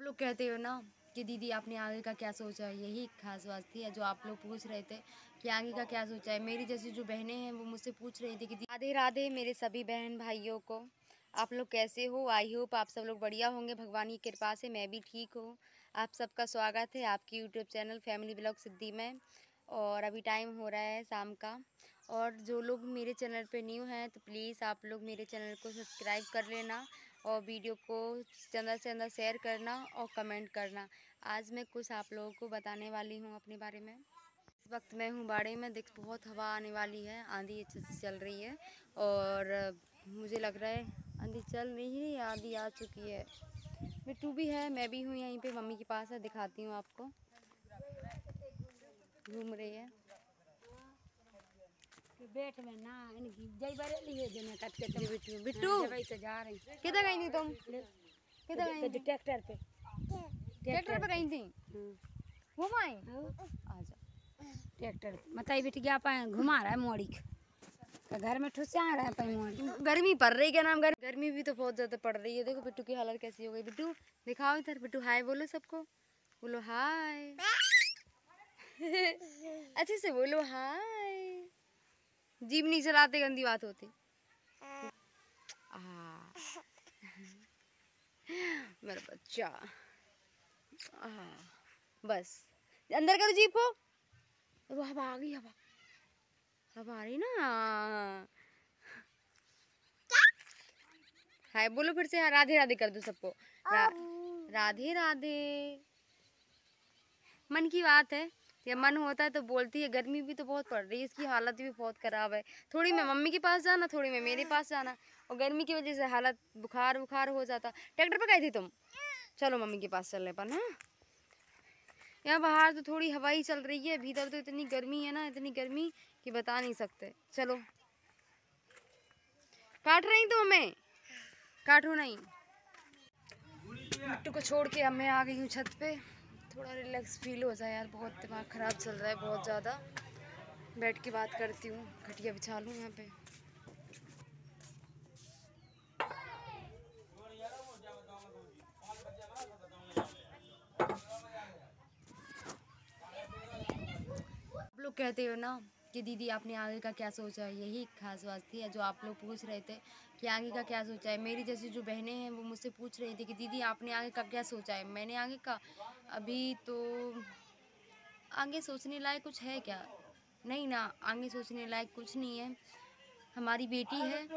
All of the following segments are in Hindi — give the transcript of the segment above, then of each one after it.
लोग कहते हो ना कि दीदी आपने आगे का क्या सोचा है, यही खास बात थी जो आप लोग पूछ रहे थे कि आगे का क्या सोचा है। मेरी जैसी जो बहनें हैं वो मुझसे पूछ रही थी कि राधे राधे मेरे सभी बहन भाइयों को। आप लोग कैसे हो? आई होप आप सब लोग बढ़िया होंगे, भगवान की कृपा से मैं भी ठीक हूँ। आप सबका स्वागत है आपकी यूट्यूब चैनल फैमिली ब्लॉग सिद्धि में। और अभी टाइम हो रहा है शाम का। और जो लोग मेरे चैनल पे न्यू हैं तो प्लीज़ आप लोग मेरे चैनल को सब्सक्राइब कर लेना और वीडियो को ज़्यादा से ज़्यादा शेयर करना और कमेंट करना। आज मैं कुछ आप लोगों को बताने वाली हूँ अपने बारे में। इस वक्त मैं हूँ बाड़े में, देख बहुत हवा आने वाली है, आंधी अच्छे से चल रही है और मुझे लग रहा है आंधी चल नहीं रही, आंधी आ चुकी है। बिट्टू भी है, मैं भी हूँ यहीं पे मम्मी के पास है, दिखाती हूँ आपको। घूम रही है बेट में ना इनकी जय बरेली है देने कट के जी। बिट्टू बिट्टू जब से जा रही किधर गई थी तुम? किधर गई थी? ट्रैक्टर पे ट्रैक्टर पे गई थी? घूम आई? आजा। ट्रैक्टर पे बताई बेटी क्या पाए घुमा रहा है मोड़ी का घर में ठुस आ रहा है पाई मोड़ी। गर्मी पड़ रही, क्या नाम? गर्मी भी तो बहुत ज्यादा पड़ रही है। देखो बिट्टू की हालत कैसी हो गई। बिट्टू दिखाओ इधर, बिट्टू हाय बोलो सबको, बोलो हाय। अच्छे से बोलो हाय। जीभ नहीं चलाते, गंदी बात होती। मेरा बच्चा। बस अंदर करो जीभ को। वो हवा आ गई, हवा हवा आ रही ना। हाय बोलो फिर से, राधे राधे कर दो सबको। राधे राधे। मन की बात है, या मन होता है तो बोलती है। गर्मी भी तो बहुत पड़ रही है, इसकी हालत भी बहुत ख़राब है। थोड़ी मैं मम्मी के पास जाना, थोड़ी मैं मेरे पास जाना, और गर्मी की वजह से हालत बुखार बुखार हो जाता। ट्रैक्टर पे गई थी तुम? चलो मम्मी के पास चलने पर। हाँ, यहाँ बाहर तो थोड़ी हवा ही चल रही है, भीतर तो इतनी गर्मी है ना, इतनी गर्मी कि बता नहीं सकते। चलो काट रही तो हमें काटो नहीं। बिट्टू को छोड़ के अब मैं आ गई हूँ छत पे, थोड़ा रिलैक्स फील हो जाए यार। बहुत दिमाग ख़राब चल रहा है, बहुत ज़्यादा। बैठ के बात करती हूँ, खटिया बिछा लूँ यहाँ पे। आप लोग कहते हो ना कि दीदी आपने आगे का क्या सोचा है, यही खास बात थी जो आप लोग पूछ रहे थे कि आगे का क्या सोचा है। मेरी जैसी जो बहनें हैं वो मुझसे पूछ रही थी कि दीदी आपने आगे का क्या सोचा है। मैंने आगे का अभी तो आगे सोचने लायक कुछ है क्या? नहीं ना, आगे सोचने लायक कुछ नहीं है। हमारी बेटी है,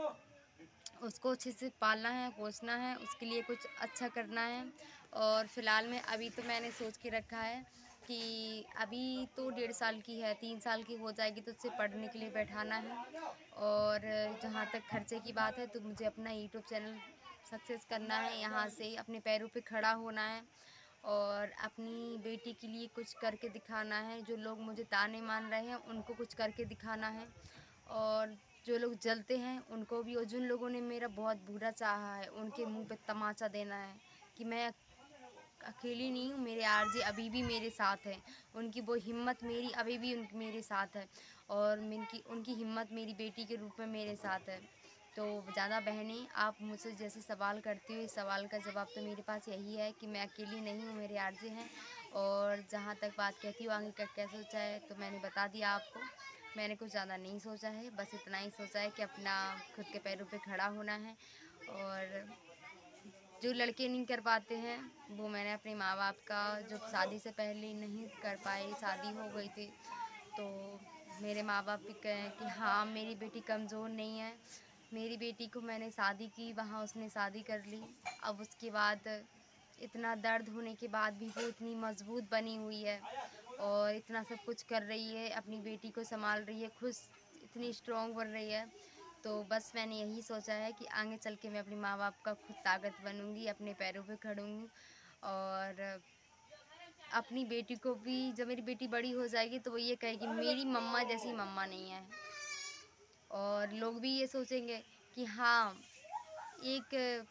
उसको अच्छे से पालना है, पोसना है, उसके लिए कुछ अच्छा करना है। और फ़िलहाल में अभी तो मैंने सोच के रखा है कि अभी तो 1.5 साल की है, 3 साल की हो जाएगी तो उसे पढ़ने के लिए बैठाना है। और जहाँ तक खर्चे की बात है तो मुझे अपना यूट्यूब चैनल सक्सेस करना है, यहाँ से अपने पैरों पे खड़ा होना है और अपनी बेटी के लिए कुछ करके दिखाना है। जो लोग मुझे ताने मान रहे हैं उनको कुछ करके दिखाना है, और जो लोग जलते हैं उनको भी, और जिन लोगों ने मेरा बहुत बुरा चाहा है उनके मुंह पे तमाचा देना है कि मैं अकेली नहीं हूँ, मेरे आरजे अभी भी मेरे साथ हैं। उनकी वो हिम्मत मेरी अभी भी मेरे साथ है, और उनकी हिम्मत मेरी बेटी के रूप में मेरे साथ है। तो ज़्यादा बहनें आप मुझसे जैसे सवाल करती हो, इस सवाल का जवाब तो मेरे पास यही है कि मैं अकेली नहीं हूँ, मेरे आरजे हैं। और जहाँ तक बात कहती हूँ आगे का क्या सोचा है तो मैंने बता दिया आपको। मैंने कुछ ज़्यादा नहीं सोचा है, बस इतना ही सोचा है कि अपना खुद के पैरों पे खड़ा होना है। और जो लड़के नहीं कर पाते हैं वो मैंने अपने माँ बाप का, जो शादी से पहले नहीं कर पाए, शादी हो गई थी तो मेरे माँ बाप भी कहें कि हाँ मेरी बेटी कमज़ोर नहीं है। मेरी बेटी को मैंने शादी की, वहाँ उसने शादी कर ली। अब उसके बाद इतना दर्द होने के बाद भी वो इतनी मजबूत बनी हुई है और इतना सब कुछ कर रही है, अपनी बेटी को संभाल रही है, खुद इतनी स्ट्रॉन्ग बन रही है। तो बस मैंने यही सोचा है कि आगे चल के मैं अपने माँ बाप का खुद ताकत बनूंगी, अपने पैरों पे खड़ूंगी। और अपनी बेटी को भी, जब मेरी बेटी बड़ी हो जाएगी तो वो ये कहेगी मेरी मम्मा जैसी मम्मा नहीं है। और लोग भी ये सोचेंगे कि हाँ एक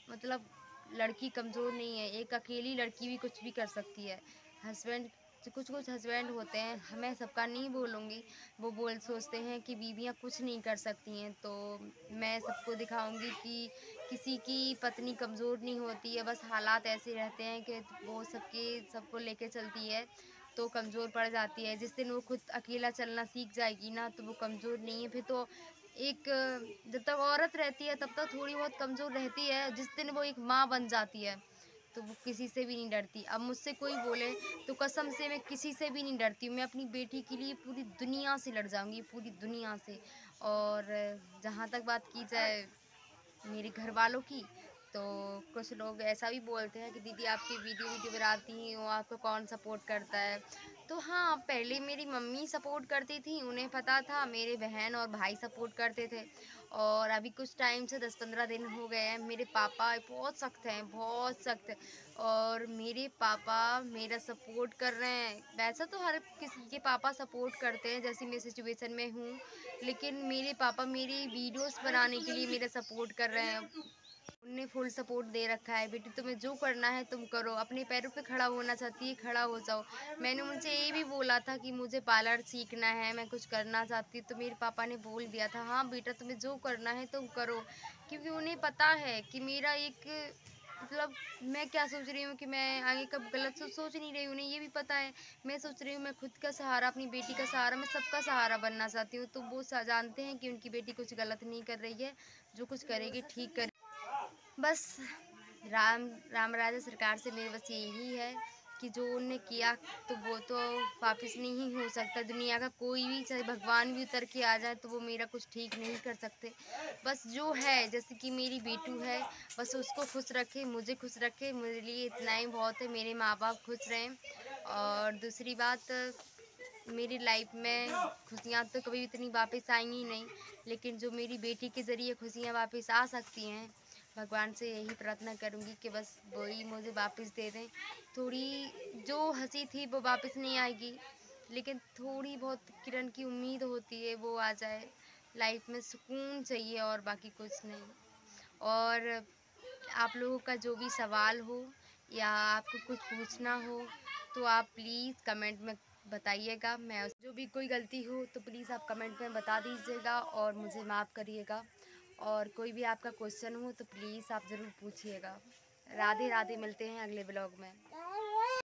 मतलब लड़की कमज़ोर नहीं है, एक अकेली लड़की भी कुछ भी कर सकती है। हस्बैंड कुछ कुछ हस्बैंड होते हैं, मैं सबका नहीं बोलूँगी, वो सोचते हैं कि बीवियाँ कुछ नहीं कर सकती हैं। तो मैं सबको दिखाऊंगी कि किसी की पत्नी कमज़ोर नहीं होती है, बस हालात ऐसे रहते हैं कि वो सबको लेके चलती है तो कमज़ोर पड़ जाती है। जिस दिन वो खुद अकेला चलना सीख जाएगी ना, तो वो कमज़ोर नहीं है। फिर तो एक जब तक औरत रहती है तब तक थोड़ी बहुत कमज़ोर रहती है, जिस दिन वो एक माँ बन जाती है तो वो किसी से भी नहीं डरती। अब मुझसे कोई बोले तो कसम से मैं किसी से भी नहीं डरती हूँ। मैं अपनी बेटी के लिए पूरी दुनिया से लड़ जाऊँगी, पूरी दुनिया से। और जहाँ तक बात की जाए मेरे घर वालों की, तो कुछ लोग ऐसा भी बोलते हैं कि दीदी आपकी वीडियो बनाती हो, आपको कौन सपोर्ट करता है। तो हाँ, पहले मेरी मम्मी सपोर्ट करती थी, उन्हें पता था, मेरे बहन और भाई सपोर्ट करते थे। और अभी कुछ टाइम से 10-15 दिन हो गए हैं, मेरे पापा बहुत सख्त हैं, बहुत सख्त। और मेरे पापा मेरा सपोर्ट कर रहे हैं। वैसा तो हर किसी के पापा सपोर्ट करते हैं, जैसी मैं सिचुएशन में हूँ, लेकिन मेरे पापा मेरी वीडियोस बनाने के लिए मेरा सपोर्ट कर रहे हैं। उन्हें फुल सपोर्ट दे रखा है, बेटी तुम्हें जो करना है तुम करो, अपने पैरों पे खड़ा होना चाहती है खड़ा हो जाओ। मैंने उनसे ये भी बोला था कि मुझे पार्लर सीखना है, मैं कुछ करना चाहती हूँ, तो मेरे पापा ने बोल दिया था हाँ बेटा तुम्हें जो करना है तुम करो। क्योंकि उन्हें पता है कि मेरा एक मतलब मैं क्या सोच रही हूँ कि मैं आगे कब गलत सोच नहीं रही हूँ, उन्हें ये भी पता है। मैं सोच रही हूँ मैं खुद का सहारा, अपनी बेटी का सहारा, मैं सबका सहारा बनना चाहती हूँ। तो वो जानते हैं कि उनकी बेटी कुछ गलत नहीं कर रही है, जो कुछ करेगी ठीक करे। बस राम राजा सरकार से मेरे बस यही है कि जो उनने किया तो वो तो वापस नहीं हो सकता। दुनिया का कोई भी, चाहे भगवान भी उतर के आ जाए, तो वो मेरा कुछ ठीक नहीं कर सकते। बस जो है, जैसे कि मेरी बेटू है, बस उसको खुश रखे, मुझे खुश रखे, मेरे लिए इतना ही बहुत है। मेरे माँ बाप खुश रहें। और दूसरी बात, मेरी लाइफ में खुशियाँ तो कभी इतनी वापस आएंगी नहीं, लेकिन जो मेरी बेटी के ज़रिए खुशियाँ वापस आ सकती हैं, भगवान से यही प्रार्थना करूँगी कि बस वही मुझे वापस दे दें। थोड़ी जो हंसी थी वो वापस नहीं आएगी, लेकिन थोड़ी बहुत किरण की उम्मीद होती है, वो आ जाए। लाइफ में सुकून चाहिए और बाकी कुछ नहीं। और आप लोगों का जो भी सवाल हो या आपको कुछ पूछना हो, तो आप प्लीज़ कमेंट में बताइएगा। मैं जो भी कोई गलती हो तो प्लीज़ आप कमेंट में बता दीजिएगा और मुझे माफ़ करिएगा। और कोई भी आपका क्वेश्चन हो तो प्लीज़ आप ज़रूर पूछिएगा। राधे राधे, मिलते हैं अगले ब्लॉग में।